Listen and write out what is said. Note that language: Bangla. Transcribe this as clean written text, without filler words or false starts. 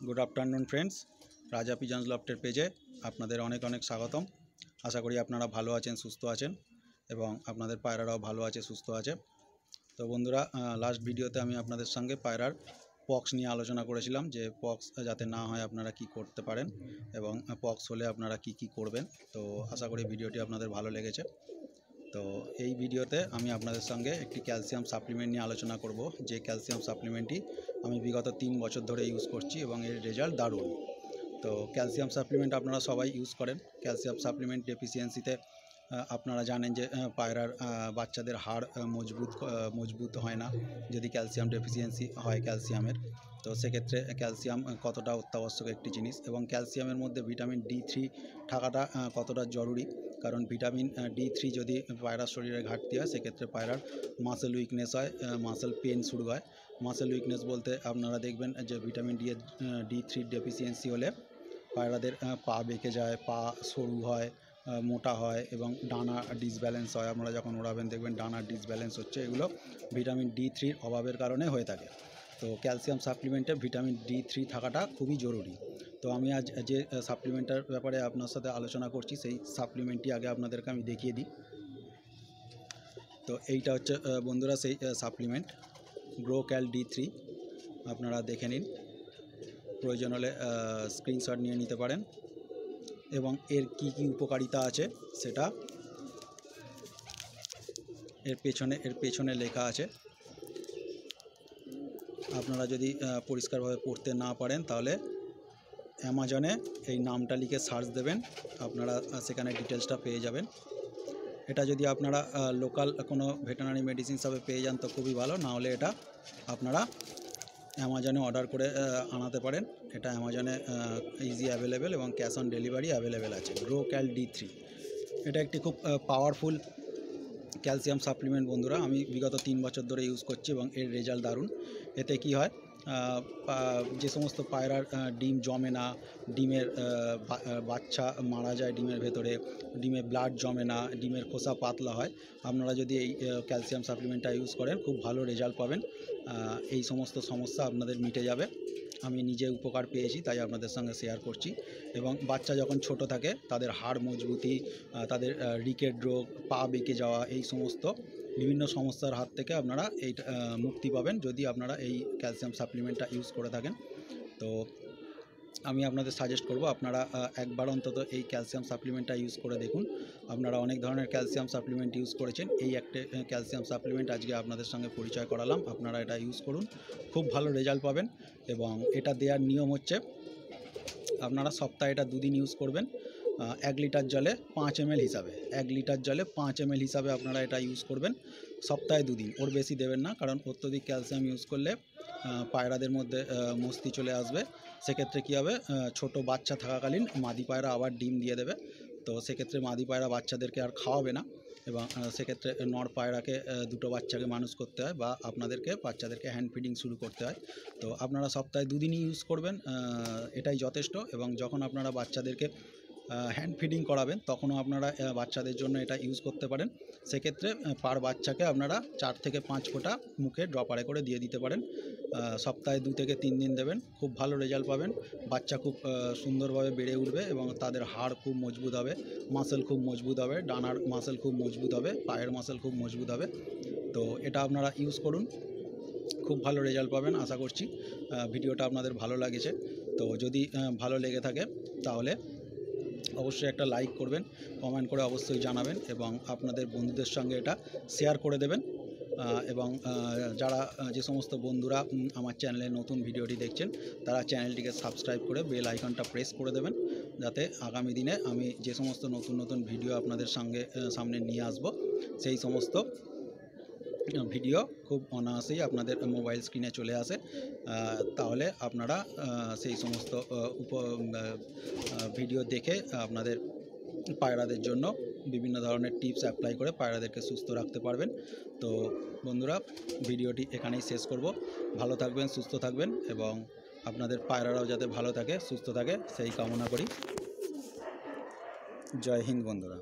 गुड आफ्टरनून फ्रेंड्स, राजा पिजन्स लफ्टेर पेजे आपनादेर अनेक अनेक स्वागतम। आशा करी आपनारा भालो आछेन, सुस्थ आछेन एबं आपनादेर पायराराओ भालो आछे, सुस्थ आछे। तो बंधुरा लास्ट भिडियोते आमी आपनादेर संगे पायरार पक्स निये आलोचना करेछिलाम जे पक्स जाते ना हय आपनारा कि करते पारेन एबं पक्स होले आपनारा कि कि करबेन। तो आशा करी भिडियोटी आपनादेर भालो लेगेछे। तो এই ভিডিওতে আমি আপনাদের সঙ্গে একটি ক্যালসিয়াম সাপ্লিমেন্ট নিয়ে আলোচনা করব, যে ক্যালসিয়াম সাপ্লিমেন্টটি আমি বিগত 3 বছর ধরে ইউজ করছি এবং এর রেজাল্ট দারুণ। তো ক্যালসিয়াম সাপ্লিমেন্ট আপনারা সবাই ইউজ করেন। ক্যালসিয়াম সাপ্লিমেন্ট ডেফিসিয়েন্সিতে আপনারা জানেন যে পায়রার বাচ্চাদের হাড় মজবুত হয় না যদি ক্যালসিয়াম ডেফিসিয়েন্সি হয় ক্যালসিয়ামের। তো সেক্ষেত্রে ক্যালসিয়াম কতটা অত্যাবশ্যক একটি জিনিস এবং ক্যালসিয়ামের মধ্যে ভিটামিন D3 থাকাটা কতটা জরুরি, কারণ ভিটামিন D3 যদি পায়রার শরীরে ঘাটতি হয় সেক্ষেত্রে পায়রার মাসেল উইকনেস হয়, মাসেল পেন শুরু হয়। মাসেল উইকনেস বলতে আপনারা দেখবেন যে ভিটামিন D3 ডেফিসিয়েন্সি হলে পায়রাদের পা বেঁকে যায়, পা সরু হয়, মোটা হয় এবং ডানা ডিসব্যালেন্স হয়। আপনারা যখন ওড়াবেন দেখবেন ডানার ডিসব্যালেন্স হচ্ছে, এগুলো ভিটামিন D3 অভাবের কারণে হয়ে থাকে। তো ক্যালসিয়াম সাপ্লিমেন্টে ভিটামিন D3 থাকাটা খুবই জরুরি। তো আমি আজ যে সাপ্লিমেন্টের ব্যাপারে আপনার সাথে আলোচনা করছি সেই সাপ্লিমেন্টটি আগে আপনাদেরকে আমি দেখিয়ে দিই। তো এইটা হচ্ছে বন্ধুরা সেই সাপ্লিমেন্ট গ্রোক্যাল D3। আপনারা দেখে নিন, প্রয়োজন হলে স্ক্রিনশট নিয়ে নিতে পারেন এবং এর কি কি উপকারিতা আছে সেটা এর পেছনে লেখা আছে। আপনারা যদি পরিষ্কারভাবে পড়তে না পারেন তাহলে অ্যামাজনে এই নামটা লিখে সার্চ দেবেন, আপনারা সেখানে ডিটেলসটা পেয়ে যাবেন। এটা যদি আপনারা লোকাল কোনো ভেটেরিনারি মেডিসিন শপে পেয়ে যান তো খুবই ভালো, না হলে এটা আপনারা অ্যামাজনে অর্ডার করে আনাতে পারেন। এটা অ্যামাজনে ইজি অ্যাভেলেবেল এবং ক্যাশ অন ডেলিভারি অ্যাভেলেবেল আছে। গ্রোক্যাল D3 এটা একটি খুব পাওয়ারফুল ক্যালসিয়াম সাপ্লিমেন্ট বন্ধুরা। আমি বিগত 3 বছর ধরে ইউজ করছি এবং এর রেজাল্ট দারুণ। এতে কি হয়, যে সমস্ত পায়রার ডিম জমে না, ডিমের বাচ্চা মারা যায় ডিমের ভেতরে, ডিমে ব্লাড জমে না, ডিমের খোসা পাতলা হয়, আপনারা যদি এই ক্যালসিয়াম সাপ্লিমেন্টটা ইউজ করেন খুব ভালো রেজাল্ট পাবেন। এই সমস্ত সমস্যা আপনাদের মিটে যাবে। আমি নিজে উপকার পেয়েছি তাই আপনাদের সঙ্গে শেয়ার করছি। এবং বাচ্চা যখন ছোট থাকে তাদের হাড় মজবুতি, তাদের রিকেট রোগ, পা বেঁকে যাওয়া, এই সমস্ত বিভিন্ন সমস্যার হাত থেকে আপনারা এই মুক্তি পাবেন যদি আপনারা এই ক্যালসিয়াম সাপ্লিমেন্টটা ইউজ করে থাকেন। তো আমি আপনাদের সাজেস্ট করব আপনারা একবার অন্তত এই ক্যালসিয়াম সাপ্লিমেন্টটা ইউজ করে দেখুন। আপনারা অনেক ধরনের ক্যালসিয়াম সাপ্লিমেন্ট ইউজ করেছেন, এই একটা ক্যালসিয়াম সাপ্লিমেন্ট আজকে আপনাদের সঙ্গে পরিচয় করালাম। আপনারা এটা ইউজ করুন, খুব ভালো রেজাল্ট পাবেন। এবং এটা দেওয়ার নিয়ম হচ্ছে আপনারা সপ্তাহে এটা 2 দিন ইউজ করবেন। 1 লিটার জলে 5 ml হিসাবে, 1 লিটার জলে 5 ml হিসাবে আপনারা এটা ইউজ করবেন সপ্তাহে 2 দিন। ওর বেশি দেবেন না, কারণ অত্যধিক ক্যালসিয়াম ইউজ করলে পায়রাদের মধ্যে মস্তি চলে আসবে। সেক্ষেত্রে কী হবে, ছোট বাচ্চা থাকাকালীন মাদি পায়রা আবার ডিম দিয়ে দেবে। তো সেক্ষেত্রে মাদি পায়রা বাচ্চাদেরকে আর খাওয়াবে না এবং সেক্ষেত্রে নর পায়রাকে দুটো বাচ্চাকে মানুষ করতে হয় বা আপনাদেরকে বাচ্চাদেরকে হ্যান্ড ফিডিং শুরু করতে হয়। তো আপনারা সপ্তাহে 2 দিনই ইউজ করবেন, এটাই যথেষ্ট। এবং যখন আপনারা বাচ্চাদেরকে হ্যান্ড ফিডিং করাবেন তখনও আপনারা বাচ্চাদের জন্য এটা ইউজ করতে পারেন। সেক্ষেত্রে পার বাচ্চাকে আপনারা 4 থেকে 5 ফোঁটা মুখে ড্রপারে করে দিয়ে দিতে পারেন। সপ্তাহে 2 থেকে 3 দিন দেবেন, খুব ভালো রেজাল্ট পাবেন। বাচ্চা খুব সুন্দরভাবে বেড়ে উঠবে এবং তাদের হাড় খুব মজবুত হবে, মাসেল খুব মজবুত হবে, ডানার মাসেল খুব মজবুত হবে, পায়ের মাসেল খুব মজবুত হবে। তো এটা আপনারা ইউজ করুন, খুব ভালো রেজাল্ট পাবেন আশা করছি। ভিডিওটা আপনাদের ভালো লাগেছে, তো যদি ভালো লেগে থাকে তাহলে অবশ্যই একটা লাইক করবেন, কমেন্ট করে অবশ্যই জানাবেন এবং আপনাদের বন্ধুদের সঙ্গে এটা শেয়ার করে দেবেন। এবং যারা যে সমস্ত বন্ধুরা আমার চ্যানেলে নতুন ভিডিওটি দেখছেন তারা চ্যানেলটিকে সাবস্ক্রাইব করে বেল আইকনটা প্রেস করে দেবেন, যাতে আগামী দিনে আমি যে সমস্ত নতুন ভিডিও আপনাদের সামনে নিয়ে আসব সেই সমস্ত ভিডিও খুব অনায়াসেই আপনাদের মোবাইল স্ক্রিনে চলে আসে। তাহলে আপনারা সেই সমস্ত ভিডিও দেখে আপনাদের পায়রাদের জন্য বিভিন্ন ধরনের টিপস অ্যাপ্লাই করে পায়রাদেরকে সুস্থ রাখতে পারবেন। তো বন্ধুরা, ভিডিওটি এখানেই শেষ করব। ভালো থাকবেন, সুস্থ থাকবেন এবং আপনাদের পায়রারাও যাতে ভালো থাকে, সুস্থ থাকে সেই কামনা করি। জয় হিন্দ বন্ধুরা।